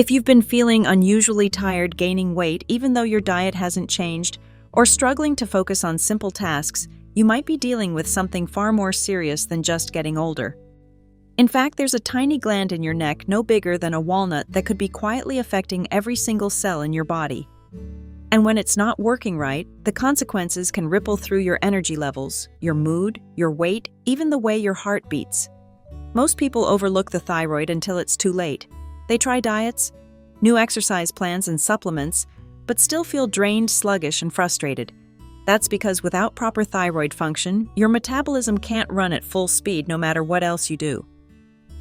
If you've been feeling unusually tired, gaining weight even though your diet hasn't changed, or struggling to focus on simple tasks, you might be dealing with something far more serious than just getting older. In fact, there's a tiny gland in your neck no bigger than a walnut that could be quietly affecting every single cell in your body. And when it's not working right, the consequences can ripple through your energy levels, your mood, your weight, even the way your heart beats. Most people overlook the thyroid until it's too late. They try diets, new exercise plans and supplements, but still feel drained, sluggish, and frustrated. That's because without proper thyroid function, your metabolism can't run at full speed no matter what else you do.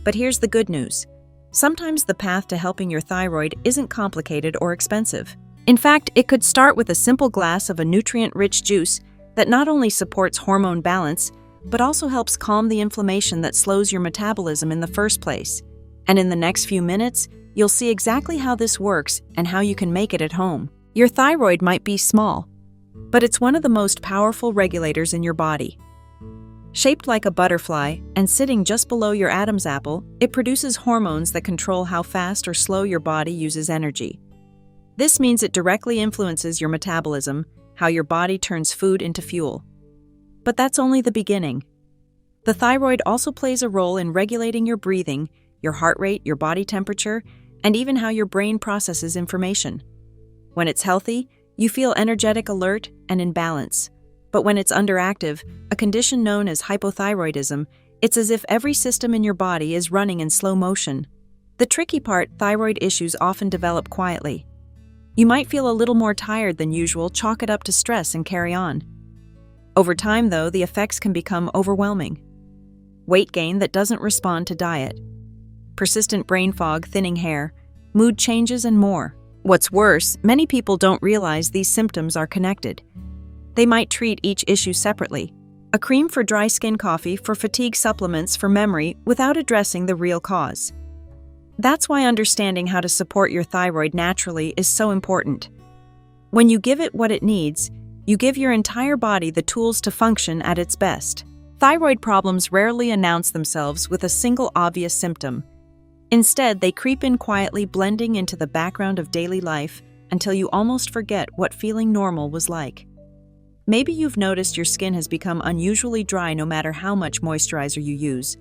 But here's the good news. Sometimes the path to helping your thyroid isn't complicated or expensive. In fact, it could start with a simple glass of a nutrient-rich juice that not only supports hormone balance, but also helps calm the inflammation that slows your metabolism in the first place. And in the next few minutes, you'll see exactly how this works and how you can make it at home. Your thyroid might be small, but it's one of the most powerful regulators in your body. Shaped like a butterfly and sitting just below your Adam's apple, it produces hormones that control how fast or slow your body uses energy. This means it directly influences your metabolism, how your body turns food into fuel. But that's only the beginning. The thyroid also plays a role in regulating your breathing, your heart rate, your body temperature, and even how your brain processes information. When it's healthy, you feel energetic, alert, and in balance. But when it's underactive, a condition known as hypothyroidism, it's as if every system in your body is running in slow motion. The tricky part, thyroid issues often develop quietly. You might feel a little more tired than usual, chalk it up to stress, and carry on. Over time, though, the effects can become overwhelming. Weight gain that doesn't respond to diet, persistent brain fog, thinning hair, mood changes, and more. What's worse, many people don't realize these symptoms are connected. They might treat each issue separately. A cream for dry skin, coffee for fatigue, supplements for memory, without addressing the real cause. That's why understanding how to support your thyroid naturally is so important. When you give it what it needs, you give your entire body the tools to function at its best. Thyroid problems rarely announce themselves with a single obvious symptom. Instead, they creep in quietly, blending into the background of daily life until you almost forget what feeling normal was like. Maybe you've noticed your skin has become unusually dry no matter how much moisturizer you use.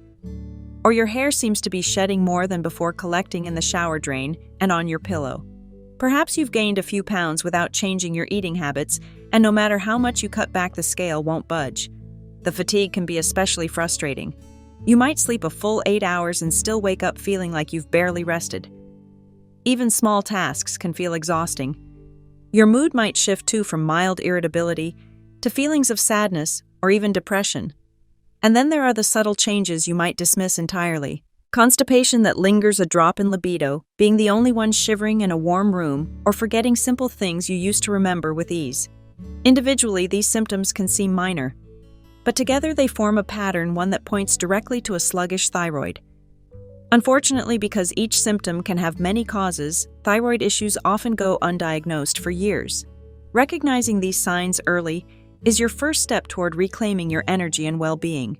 Or your hair seems to be shedding more than before, collecting in the shower drain and on your pillow. Perhaps you've gained a few pounds without changing your eating habits, and no matter how much you cut back, the scale won't budge. The fatigue can be especially frustrating. You might sleep a full 8 hours and still wake up feeling like you've barely rested. Even small tasks can feel exhausting. Your mood might shift too, from mild irritability to feelings of sadness or even depression. And then there are the subtle changes you might dismiss entirely. Constipation that lingers, a drop in libido, being the only one shivering in a warm room, or forgetting simple things you used to remember with ease. Individually, these symptoms can seem minor, but together they form a pattern, one that points directly to a sluggish thyroid. Unfortunately, because each symptom can have many causes, thyroid issues often go undiagnosed for years. Recognizing these signs early is your first step toward reclaiming your energy and well-being.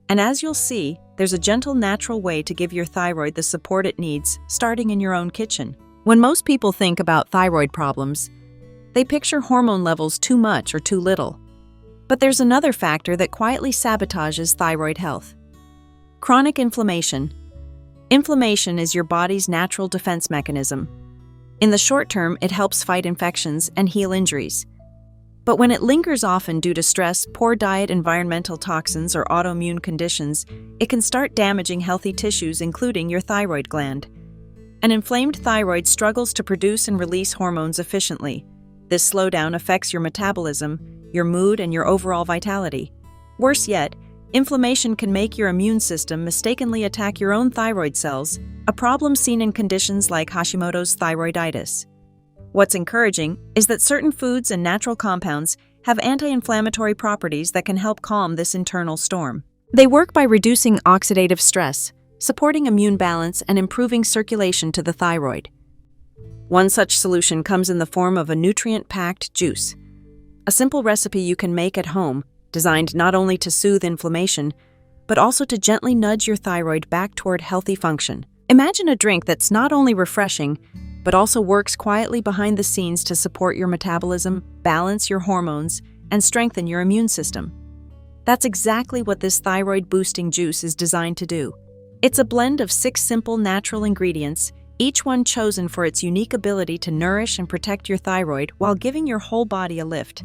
And as you'll see, there's a gentle, natural way to give your thyroid the support it needs, starting in your own kitchen. When most people think about thyroid problems, they picture hormone levels too much or too little. But there's another factor that quietly sabotages thyroid health: chronic inflammation. Inflammation is your body's natural defense mechanism. In the short term, it helps fight infections and heal injuries. But when it lingers, often due to stress, poor diet, environmental toxins, or autoimmune conditions, it can start damaging healthy tissues, including your thyroid gland. An inflamed thyroid struggles to produce and release hormones efficiently. This slowdown affects your metabolism, your mood, and your overall vitality. Worse yet, inflammation can make your immune system mistakenly attack your own thyroid cells, a problem seen in conditions like Hashimoto's thyroiditis. What's encouraging is that certain foods and natural compounds have anti-inflammatory properties that can help calm this internal storm. They work by reducing oxidative stress, supporting immune balance, and improving circulation to the thyroid. One such solution comes in the form of a nutrient-packed juice, a simple recipe you can make at home, designed not only to soothe inflammation, but also to gently nudge your thyroid back toward healthy function. Imagine a drink that's not only refreshing, but also works quietly behind the scenes to support your metabolism, balance your hormones, and strengthen your immune system. That's exactly what this thyroid-boosting juice is designed to do. It's a blend of 6 simple natural ingredients, each one chosen for its unique ability to nourish and protect your thyroid while giving your whole body a lift.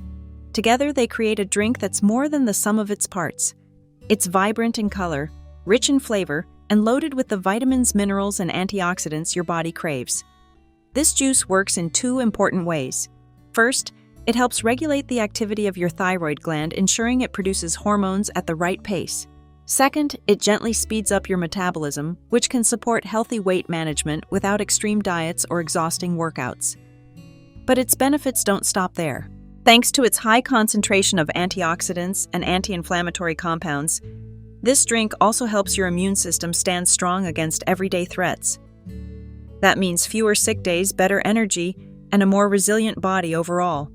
Together, they create a drink that's more than the sum of its parts. It's vibrant in color, rich in flavor, and loaded with the vitamins, minerals, and antioxidants your body craves. This juice works in 2 important ways. First, it helps regulate the activity of your thyroid gland, ensuring it produces hormones at the right pace. Second, it gently speeds up your metabolism, which can support healthy weight management without extreme diets or exhausting workouts. But its benefits don't stop there. Thanks to its high concentration of antioxidants and anti-inflammatory compounds, this drink also helps your immune system stand strong against everyday threats. That means fewer sick days, better energy, and a more resilient body overall.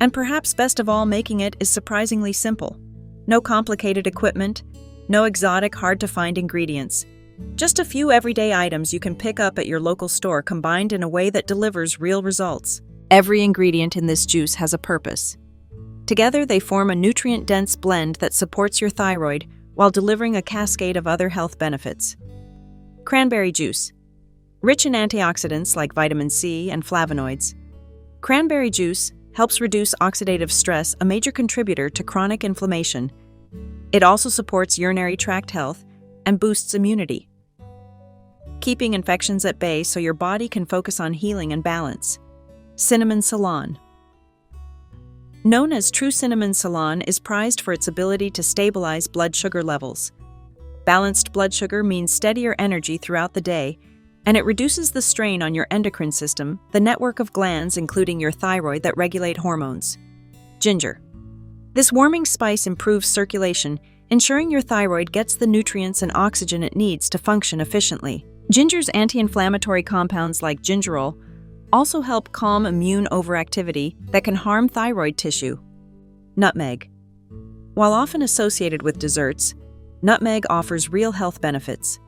And perhaps best of all, making it is surprisingly simple. No complicated equipment, no exotic, hard-to-find ingredients. Just a few everyday items you can pick up at your local store combined in a way that delivers real results. Every ingredient in this juice has a purpose. Together, they form a nutrient-dense blend that supports your thyroid while delivering a cascade of other health benefits. Cranberry juice. Rich in antioxidants like vitamin C and flavonoids, cranberry juice helps reduce oxidative stress, a major contributor to chronic inflammation. It also supports urinary tract health and boosts immunity, keeping infections at bay so your body can focus on healing and balance. Cinnamon Ceylon. Known as true cinnamon, Ceylon is prized for its ability to stabilize blood sugar levels. Balanced blood sugar means steadier energy throughout the day, and it reduces the strain on your endocrine system, the network of glands including your thyroid that regulate hormones. Ginger. This warming spice improves circulation, ensuring your thyroid gets the nutrients and oxygen it needs to function efficiently. Ginger's anti-inflammatory compounds like gingerol also help calm immune overactivity that can harm thyroid tissue. Nutmeg. While often associated with desserts, nutmeg offers real health benefits.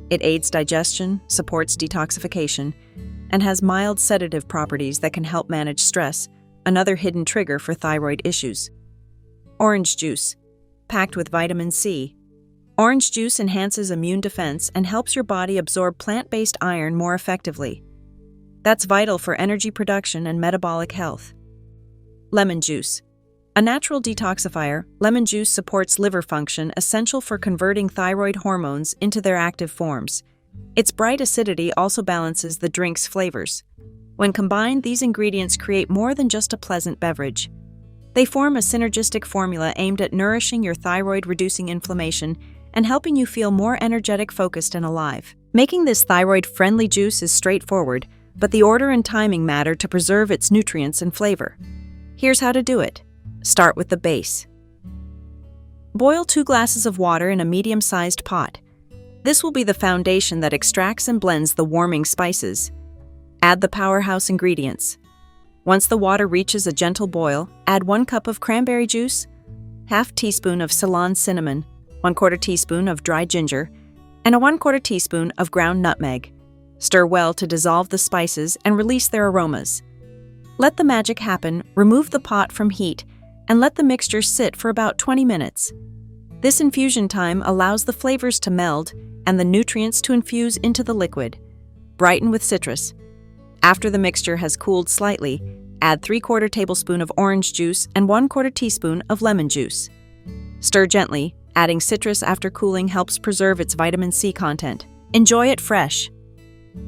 It aids digestion, supports detoxification, and has mild sedative properties that can help manage stress, another hidden trigger for thyroid issues. Orange juice. Packed with vitamin C. Orange juice enhances immune defense and helps your body absorb plant-based iron more effectively. That's vital for energy production and metabolic health. Lemon juice. A natural detoxifier, lemon juice supports liver function essential for converting thyroid hormones into their active forms. Its bright acidity also balances the drink's flavors. When combined, these ingredients create more than just a pleasant beverage. They form a synergistic formula aimed at nourishing your thyroid, reducing inflammation, and helping you feel more energetic, focused, and alive. Making this thyroid-friendly juice is straightforward, but the order and timing matter to preserve its nutrients and flavor. Here's how to do it. Start with the base. Boil 2 glasses of water in a medium-sized pot. This will be the foundation that extracts and blends the warming spices. Add the powerhouse ingredients. Once the water reaches a gentle boil, add 1 cup of cranberry juice, ½ teaspoon of Ceylon cinnamon, 1/4 teaspoon of dry ginger, and a 1/4 teaspoon of ground nutmeg. Stir well to dissolve the spices and release their aromas. Let the magic happen, remove the pot from heat, and let the mixture sit for about 20 minutes. This infusion time allows the flavors to meld and the nutrients to infuse into the liquid. Brighten with citrus. After the mixture has cooled slightly, add 3/4 tablespoon of orange juice and 1/4 teaspoon of lemon juice. Stir gently. Adding citrus after cooling helps preserve its vitamin C content. Enjoy it fresh.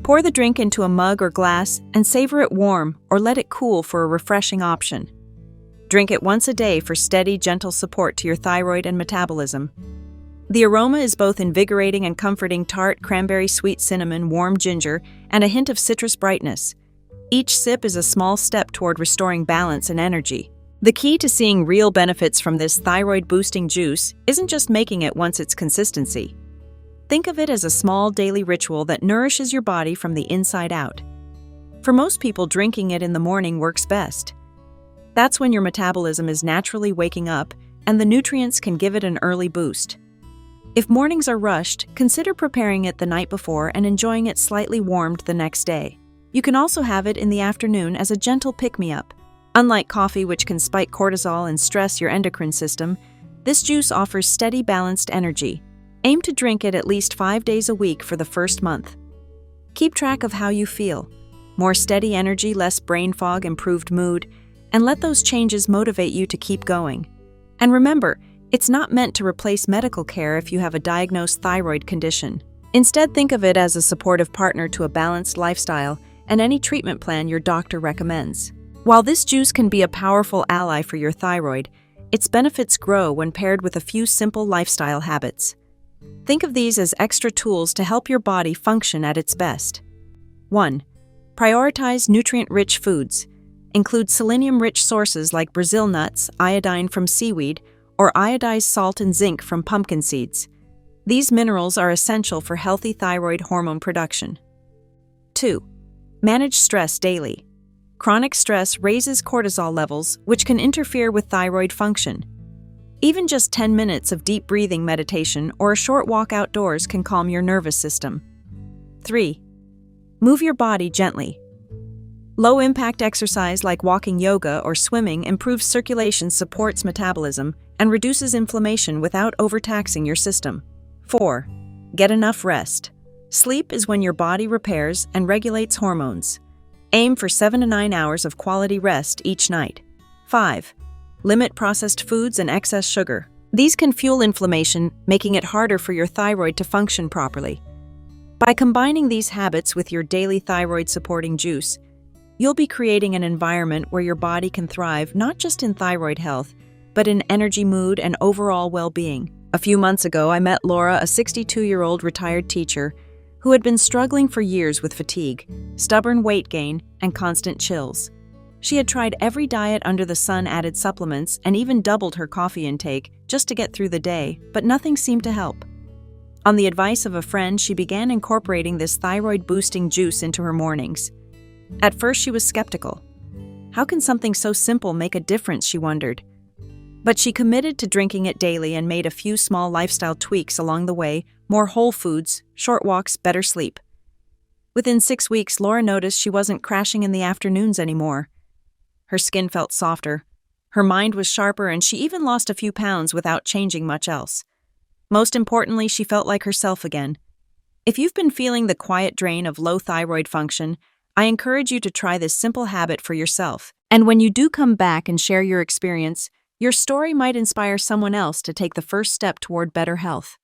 Pour the drink into a mug or glass and savor it warm or let it cool for a refreshing option. Drink it once a day for steady, gentle support to your thyroid and metabolism. The aroma is both invigorating and comforting: tart cranberry, sweet cinnamon, warm ginger, and a hint of citrus brightness. Each sip is a small step toward restoring balance and energy. The key to seeing real benefits from this thyroid-boosting juice isn't just making it once, it's consistency. Think of it as a small daily ritual that nourishes your body from the inside out. For most people, drinking it in the morning works best. That's when your metabolism is naturally waking up and the nutrients can give it an early boost. If mornings are rushed, consider preparing it the night before and enjoying it slightly warmed the next day. You can also have it in the afternoon as a gentle pick-me-up. Unlike coffee, which can spike cortisol and stress your endocrine system, this juice offers steady, balanced energy. Aim to drink it at least 5 days a week for the first month. Keep track of how you feel. More steady energy, less brain fog, improved mood, and let those changes motivate you to keep going. And remember, it's not meant to replace medical care if you have a diagnosed thyroid condition. Instead, think of it as a supportive partner to a balanced lifestyle and any treatment plan your doctor recommends. While this juice can be a powerful ally for your thyroid, its benefits grow when paired with a few simple lifestyle habits. Think of these as extra tools to help your body function at its best. 1. Prioritize nutrient-rich foods. Include selenium-rich sources like Brazil nuts, iodine from seaweed, or iodized salt and zinc from pumpkin seeds. These minerals are essential for healthy thyroid hormone production. 2. Manage stress daily. Chronic stress raises cortisol levels, which can interfere with thyroid function. Even just 10 minutes of deep breathing meditation or a short walk outdoors can calm your nervous system. 3. Move your body gently. Low-impact exercise like walking, yoga, or swimming improves circulation, supports metabolism, and reduces inflammation without overtaxing your system. 4. Get enough rest. Sleep is when your body repairs and regulates hormones. Aim for 7 to 9 hours of quality rest each night. 5. Limit processed foods and excess sugar. These can fuel inflammation, making it harder for your thyroid to function properly. By combining these habits with your daily thyroid-supporting juice, you'll be creating an environment where your body can thrive not just in thyroid health, but in energy, mood, and overall well-being. A few months ago, I met Laura, a 62-year-old retired teacher who had been struggling for years with fatigue, stubborn weight gain, and constant chills. She had tried every diet under the sun, added supplements, and even doubled her coffee intake just to get through the day, but nothing seemed to help. On the advice of a friend, she began incorporating this thyroid-boosting juice into her mornings. At first, she was skeptical. How can something so simple make a difference, she wondered. But she committed to drinking it daily and made a few small lifestyle tweaks along the way: more whole foods, short walks, better sleep. Within 6 weeks, Laura noticed she wasn't crashing in the afternoons anymore. Her skin felt softer, her mind was sharper, and she even lost a few pounds without changing much else. Most importantly, she felt like herself again. If you've been feeling the quiet drain of low thyroid function, I encourage you to try this simple habit for yourself. And when you do come back and share your experience, your story might inspire someone else to take the first step toward better health.